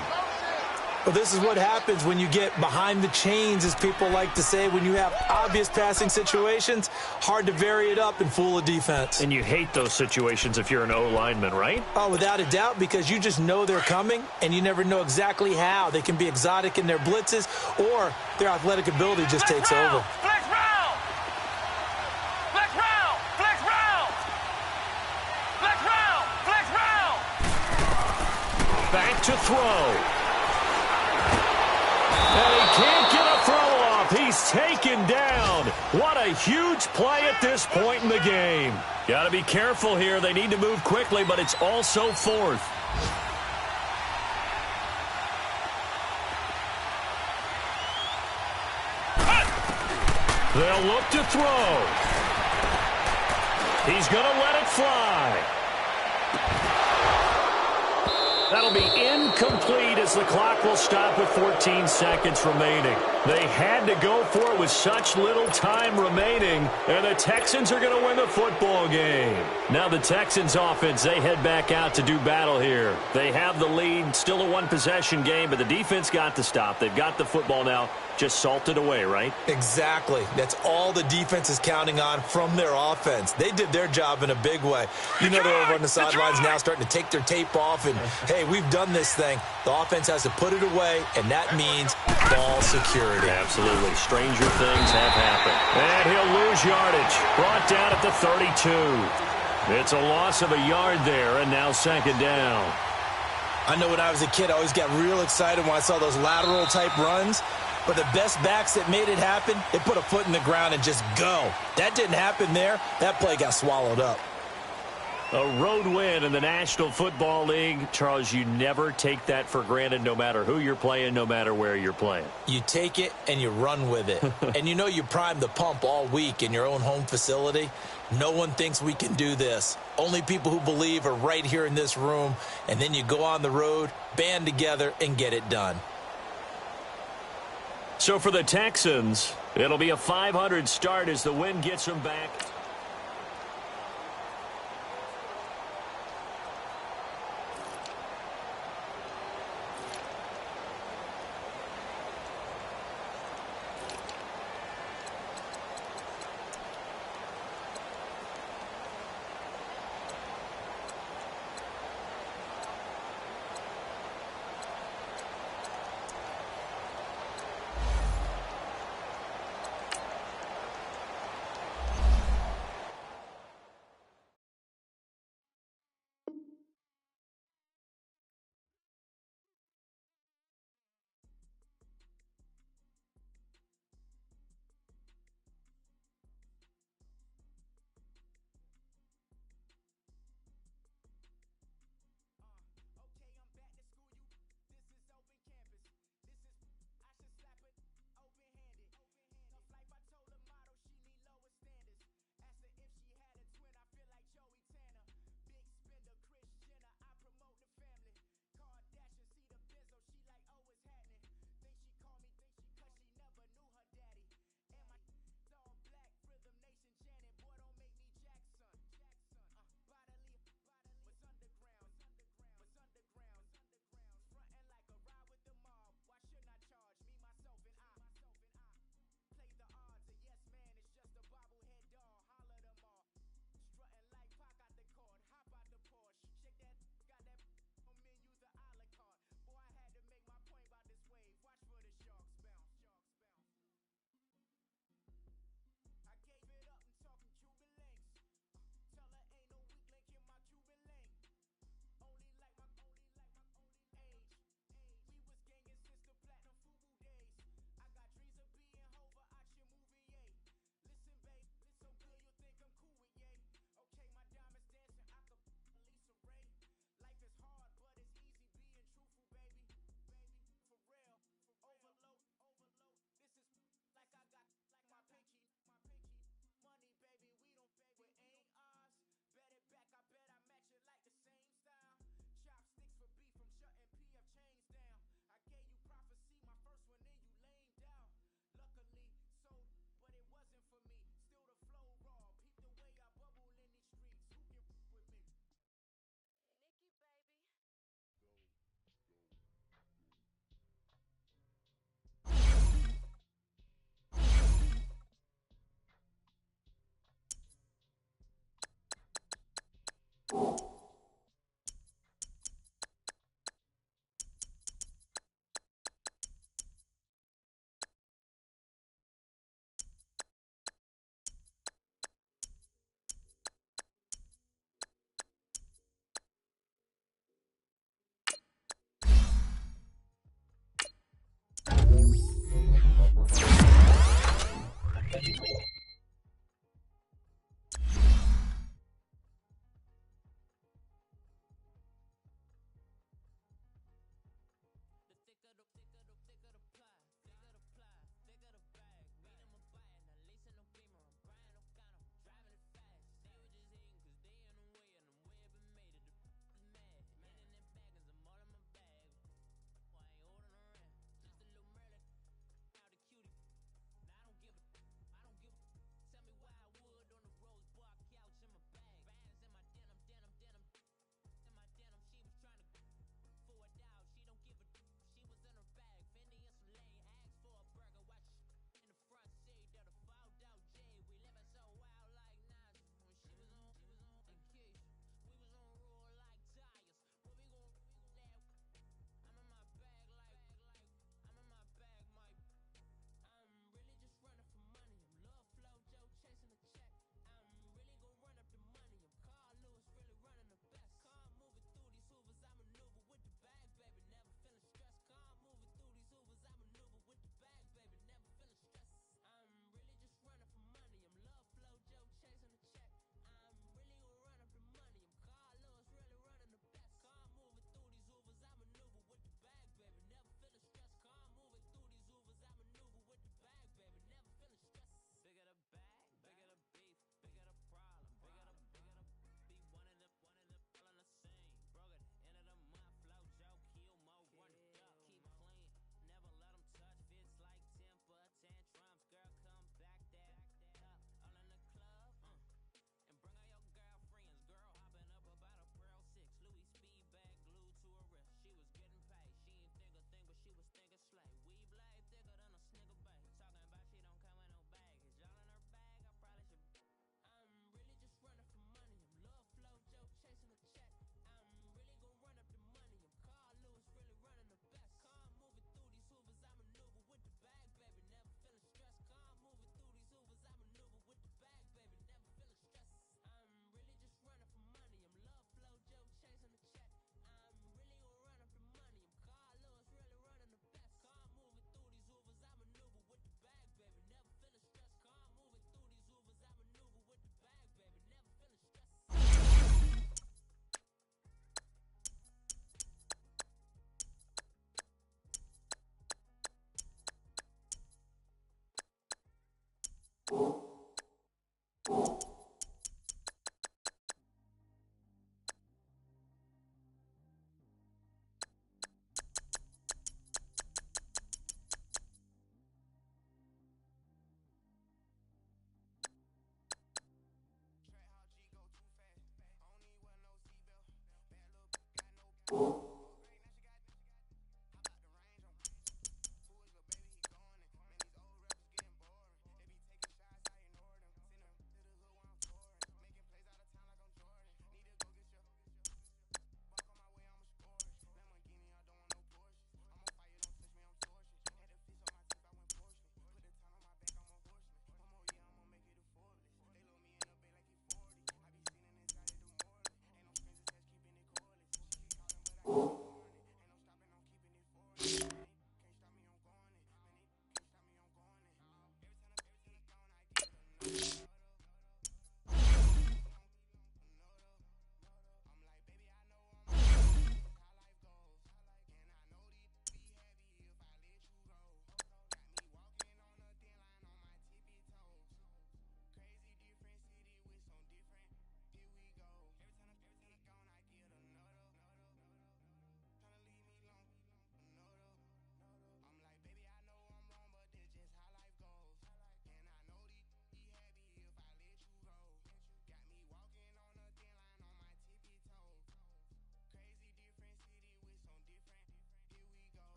Well, this is what happens when you get behind the chains, as people like to say. When you have obvious passing situations, hard to vary it up and fool a defense. And you hate those situations if you're an O-lineman, right? Oh, without a doubt, because you just know they're coming, and you never know exactly how. They can be exotic in their blitzes, or their athletic ability just takes over. Flex round! Flex round! Flex round! Flex round! Flex round! Back to throw. And he can't get a throw off. He's taken down. What a huge play at this point in the game. Got to be careful here. They need to move quickly, but it's also 4th. They'll look to throw. He's going to let it fly. That'll be incomplete as the clock will stop with 14 seconds remaining. They had to go for it with such little time remaining, and the Texans are going to win the football game. Now the Texans offense, they head back out to do battle here. They have the lead, still a 1-possession game, but the defense got to stop. They've got the football now, just salted away, right? Exactly. That's all the defense is counting on from their offense. They did their job in a big way. You know they're over on the sidelines now starting to take their tape off, and, hey, we've done this thing. The offense has to put it away, and that means ball security. Absolutely. Stranger things have happened. And he'll lose yardage. Brought down at the 32. It's a loss of a yard there, and now 2nd down. I know when I was a kid, I always got real excited when I saw those lateral-type runs. But the best backs that made it happen, they put a foot in the ground and just go. That didn't happen there. That play got swallowed up. A road win in the National Football League. Charles, you never take that for granted no matter who you're playing, no matter where you're playing. You take it and you run with it. And you know you primed the pump all week in your own home facility. No one thinks we can do this. Only people who believe are right here in this room. And then you go on the road, band together, and get it done. So for the Texans, It'll be a 500 start as the wind gets them back.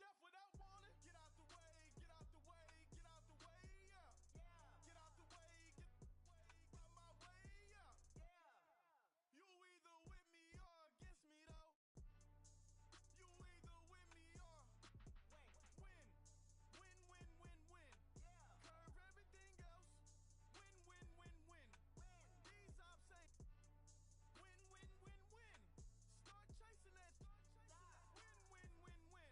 death without warning. Get out the way, get out the way, get out the way, yeah. Get out the way, get out my way, yeah. You either with me or against me, though. You either with me or win. Win, win, win, win. Curve everything else. Win, win, win, win. These ops say win, win, win, win. Start chasing that. Win, win, win, win.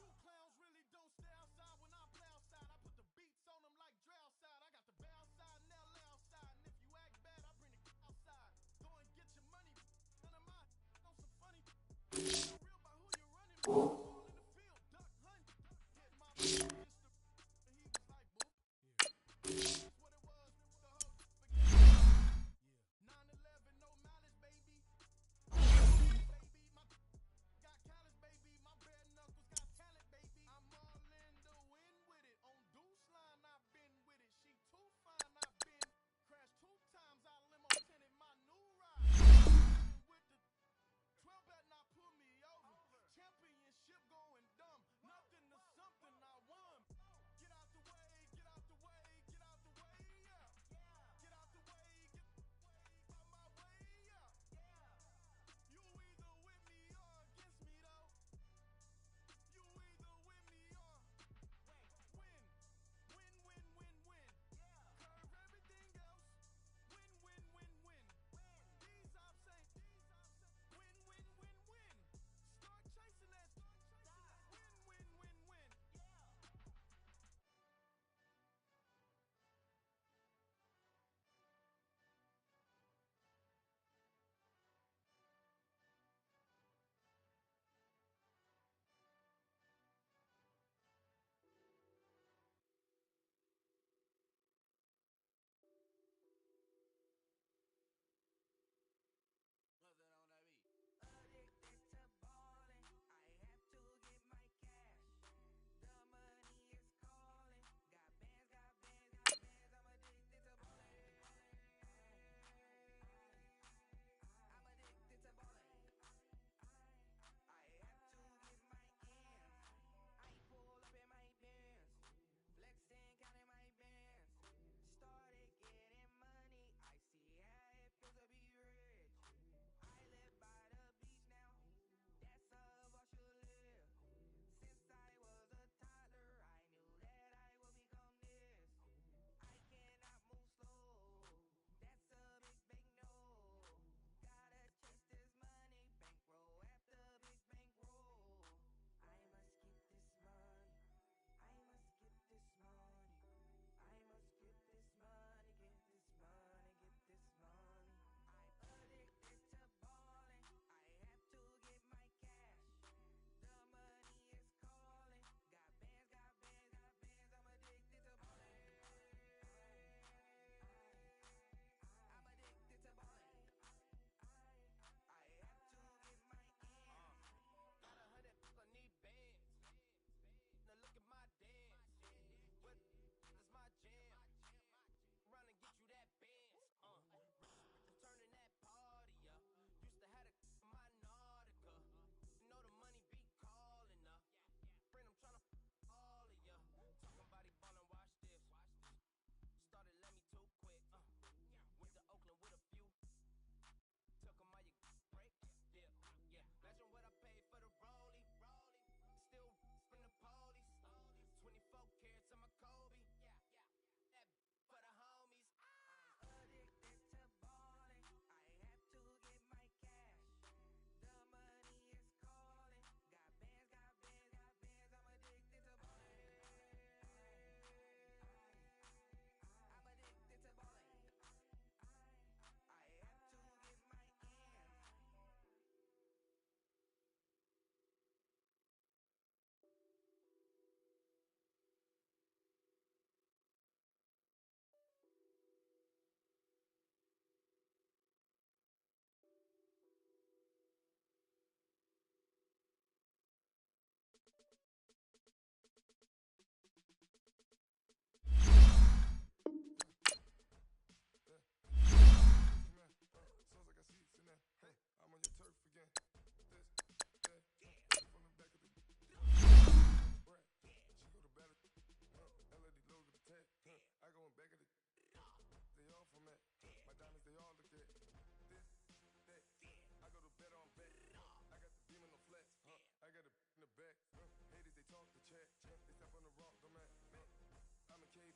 You clowns really don't stay outside when I play outside. I put the beats on them like Dre outside. I got the bow side and LA outside. And if you act bad, I bring the outside. Go and get your money. None of my know some funny. Real about who you're running. Ball in the field. Duck hunt. Hit my just the and he was like, boop. That's what it was. The whole spaghetti. 9/11, no malice, baby. Baby, my got callous, baby. My bare knuckles got talent, baby. I'm all in the wind with it. On Deuce line, I've been with it. She too fine, I've been crashed 2 times. I limo tinted my new ride. With the 12 better not pull me over. Championship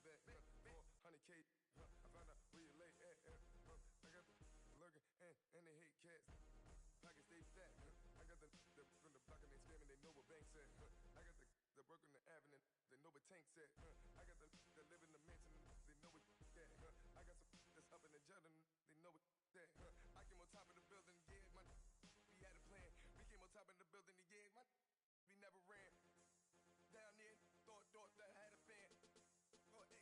back, 400K. I found out where you lay at. I got the lurking and they hate cats. Pockets stay fat. I got the from the block and they scamming. They know what banks at. I got the work on the avenue. They know what tanks at. I got the live in the mansion. They know what that. I got some that's up in the Jordan. They know what that. I came on top of the building. Yeah, my we had a plan. We came on top of the building. Yeah, my we never ran. Down there, thought that I had a fan. Oh, hey,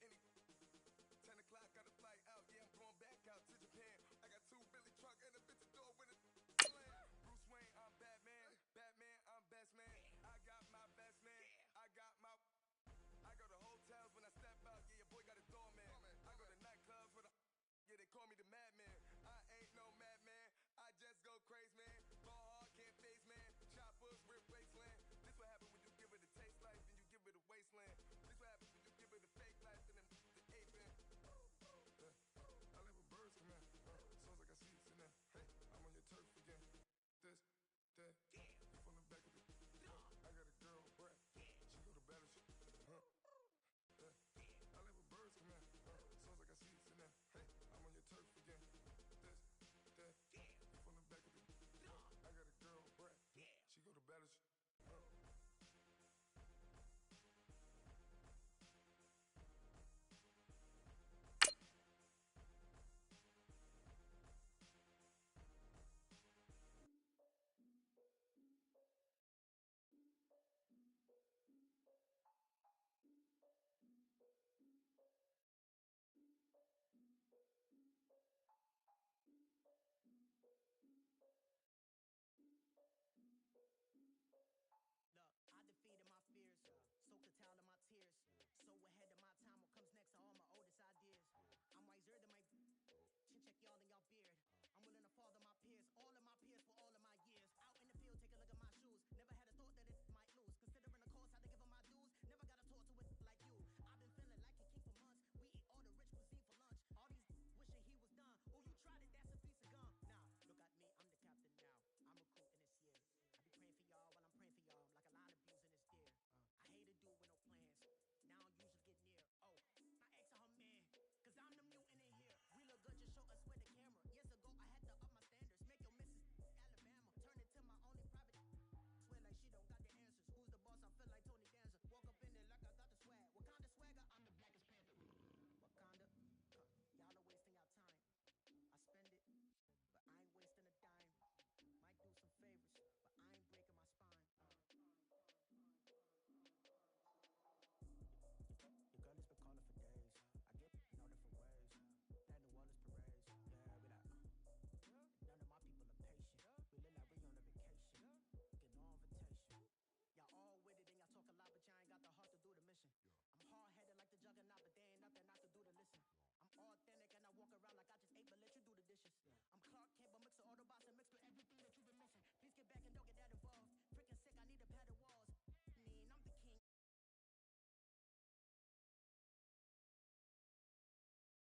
any 10 o'clock, got a flight out. Yeah, I'm going back out to Japan. I got 2 Billy truck and a bitch door with a land. Bruce Wayne, I'm Batman. Batman, I'm best man. I got my best man. I got my. I go to hotels when I step out. Yeah, your boy got a doorman. I go to nightclubs with a. Yeah, they call me the madman.